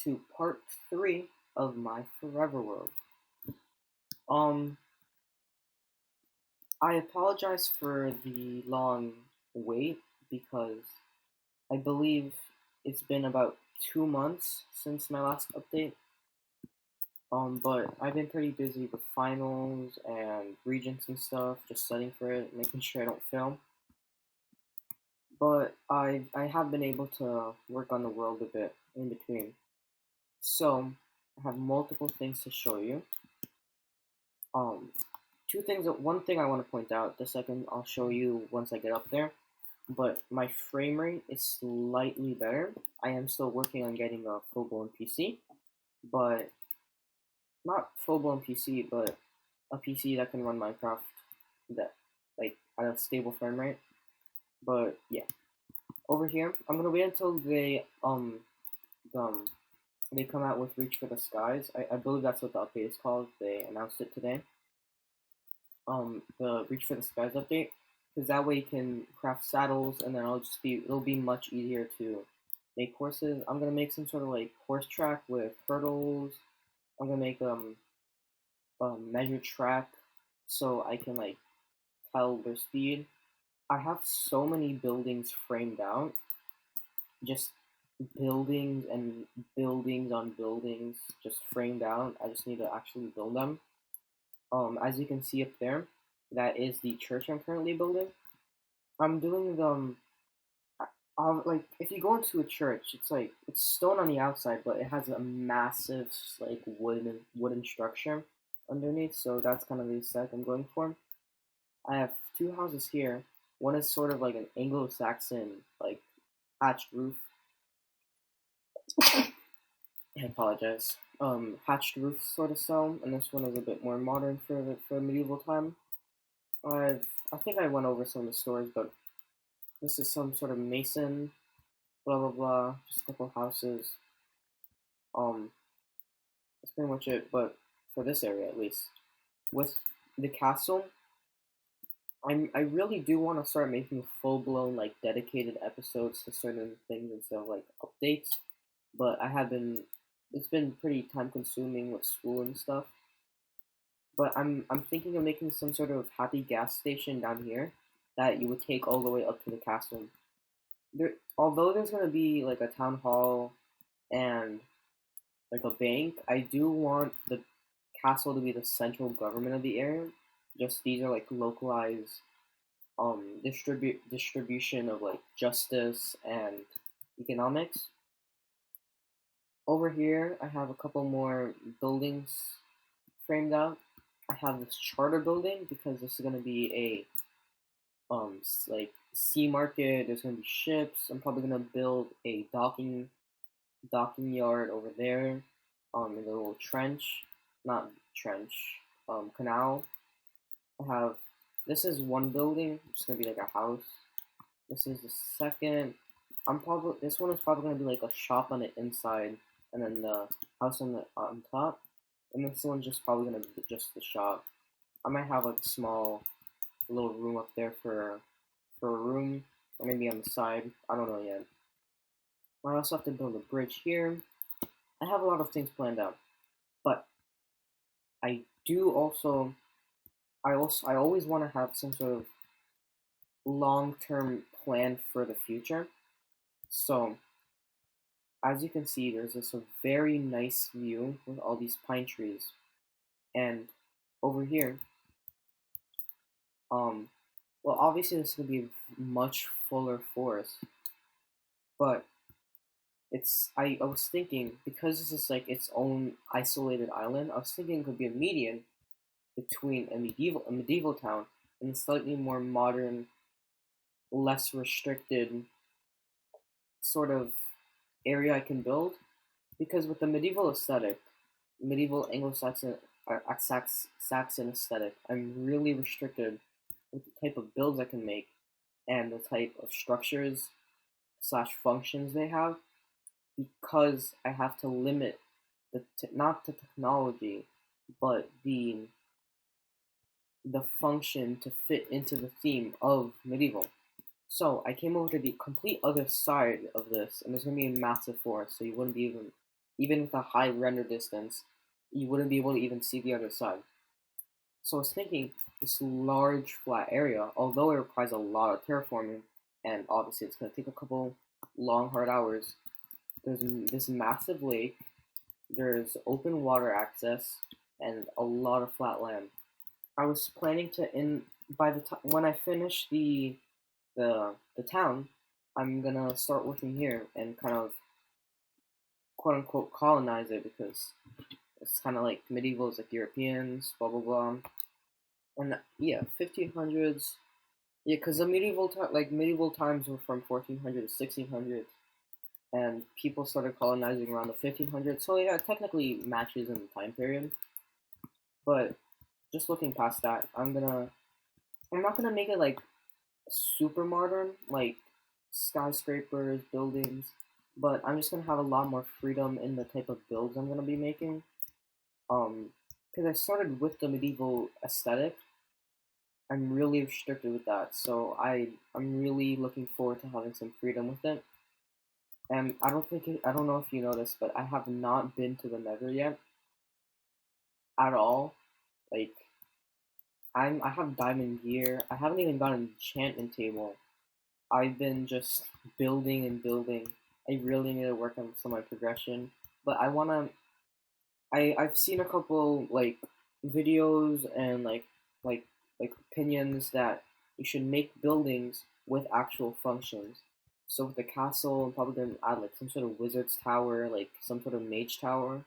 to part 3 of my Forever World. Um, I apologize for the long wait because I believe it's been about 2 months since my last update. But I've been pretty busy with finals and regents and stuff, just studying for it, making sure I don't fail. But I have been able to work on the world a bit in between. So I have multiple things to show you. Um, Two things. One thing I want to point out. The second I'll show you once I get up there. But my frame rate is slightly better. I am still working on getting a full-blown PC, but not full-blown PC, but a PC that can run Minecraft that like at a stable frame rate. But yeah, over here I'm gonna wait until um they come out with Reach for the Skies. I believe that's what the update is called. They announced it today. The Reach for the Skies update, because that way you can craft saddles, and then it'll be much easier to make horses. I'm gonna make some sort of like horse track with hurdles. I'm gonna make a measured track so I can like tell their speed. I have so many buildings framed out, just buildings and buildings on buildings just framed out. I just need to actually build them. As you can see up there, that is the church I'm currently building. I'm doing like if you go into a church, it's like it's stone on the outside, but it has a massive like wooden structure underneath. So that's kind of the aesthetic I'm going for. I have two houses here. One is sort of like an Anglo-Saxon like hatched roof. I apologize. Hatched roof sort of style, and this one is a bit more modern for medieval time. I think I went over some of the stories, but this is some sort of mason, blah blah blah, just a couple houses. Um, that's pretty much it. But for this area, at least, with the castle, I really do want to start making full blown like dedicated episodes to certain things instead of like updates. But I have been, it's been pretty time consuming with school and stuff. But I'm thinking of making some sort of happy gas station down here that you would take all the way up to the castle. Although there's gonna be like a town hall and like a bank, I do want the castle to be the central government of the area. Just these are like localized distribution of like justice and economics. Over here, I have a couple more buildings framed out. I have this charter building because this is gonna be like sea market. There's gonna be ships. I'm probably gonna build a docking yard over there, in the little trench, not trench, canal. I have this is one building. It's gonna be like a house. This is the second. This one is probably gonna be like a shop on the inside, and then the house on top. And this one's just probably gonna be just the shop. I might have like a small little room up there for a room, or maybe on the side. I don't know yet. I also have to build a bridge here. I have a lot of things planned out, but I do also I always want to have some sort of long-term plan for the future. So as you can see, there's this a very nice view with all these pine trees, and over here, um, well, obviously this is gonna be a much fuller forest, but I was thinking because this is like its own isolated island. I was thinking it could be a median between a medieval town and a slightly more modern, less restricted sort of area I can build. Because with the medieval aesthetic, medieval Anglo-Saxon or Saxon aesthetic, I'm really restricted with the type of builds I can make and the type of structures slash functions they have because I have to limit not the technology but the function to fit into the theme of medieval. So I came over to the complete other side of this, and there's gonna be a massive forest, so you wouldn't be even even with a high render distance, you wouldn't be able to even see the other side. So I was thinking this large flat area, although it requires a lot of terraforming, and obviously it's going to take a couple long hard hours, there's this massive lake, there's open water access, and a lot of flat land. I was planning to in by the time when I finish the town, I'm gonna start working here and kind of quote unquote colonize it because it's kind of like medievals, like Europeans, blah blah blah. And yeah, 1500s. Yeah, because the medieval times were from 1400 to 1600, and people started colonizing around the 1500s. So yeah, it technically matches in the time period. But just looking past that, I'm not gonna make it like super modern, like skyscrapers, buildings, but I'm just gonna have a lot more freedom in the type of builds I'm gonna be making. Because I started with the medieval aesthetic, I'm really restricted with that, so I'm really looking forward to having some freedom with it. And I don't know if you noticed, but I have not been to the Nether yet at all. Like I have diamond gear. I haven't even got an enchantment table. I've been just building and building. I really need to work on some of my progression, but I've seen a couple like videos and like like opinions that you should make buildings with actual functions. So with the castle, I'm probably gonna add like some sort of wizard's tower, like some sort of mage tower,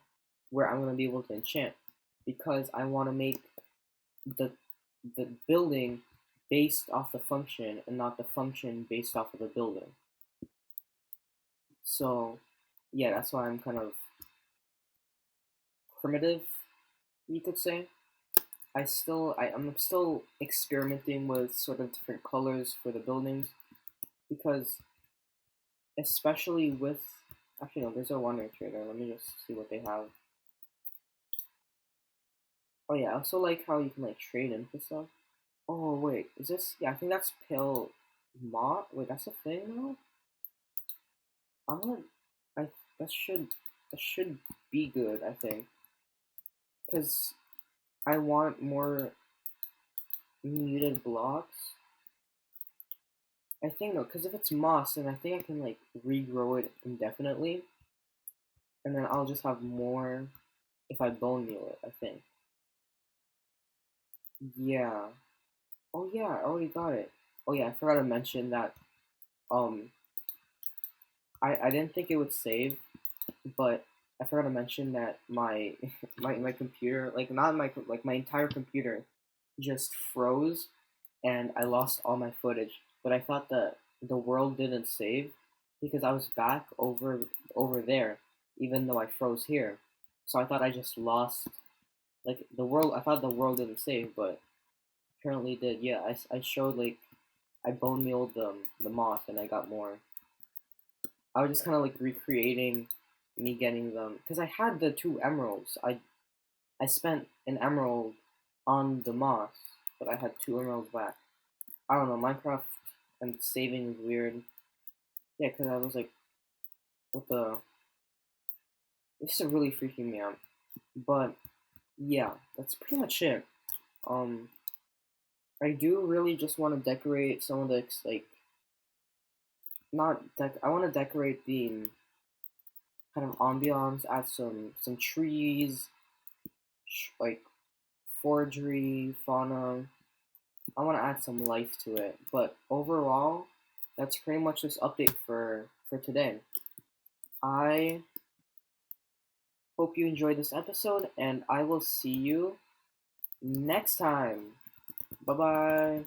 where I'm gonna be able to enchant, because I want to make the the building based off the function and not the function based off of the building. So yeah, that's why I'm kind of primitive, you could say. I'm still experimenting with sort of different colors for the buildings, because especially with actually no, there's a wandering trader. Let me just see what they have. Oh yeah, I also like how you can like trade in for stuff. Oh wait, is this? Yeah, I think that's pale moth. Wait, that's a thing now. I'm gonna. I that should be good. I think because I want more muted blocks. I think though, because if it's moss, then I think I can like regrow it indefinitely, and then I'll just have more if I bone meal it. I think. Yeah. Oh yeah, I already got it. Oh yeah, I forgot to mention that. Um, I didn't think it would save, but I forgot to mention that my my computer, like not my like my entire computer, just froze, and I lost all my footage. But I thought that the world didn't save because I was back over there, even though I froze here. So I thought I just lost like the world. I thought the world didn't save, but apparently it did. Yeah, I showed like I bone mealed the moth and I got more. I was just kind of like recreating me getting them because I had the two emeralds. I spent an emerald on the moss, but I had two emeralds back. I don't know, Minecraft and saving is weird. Yeah, because I was like, what the? This is really freaking me out. But yeah, that's pretty much it. Um, I do really just want to decorate some of the like not dec. I want to decorate the kind of ambiance, add some trees, like forgery, fauna. I want to add some life to it, but overall, that's pretty much this update for today. I hope you enjoyed this episode, and I will see you next time. Bye bye.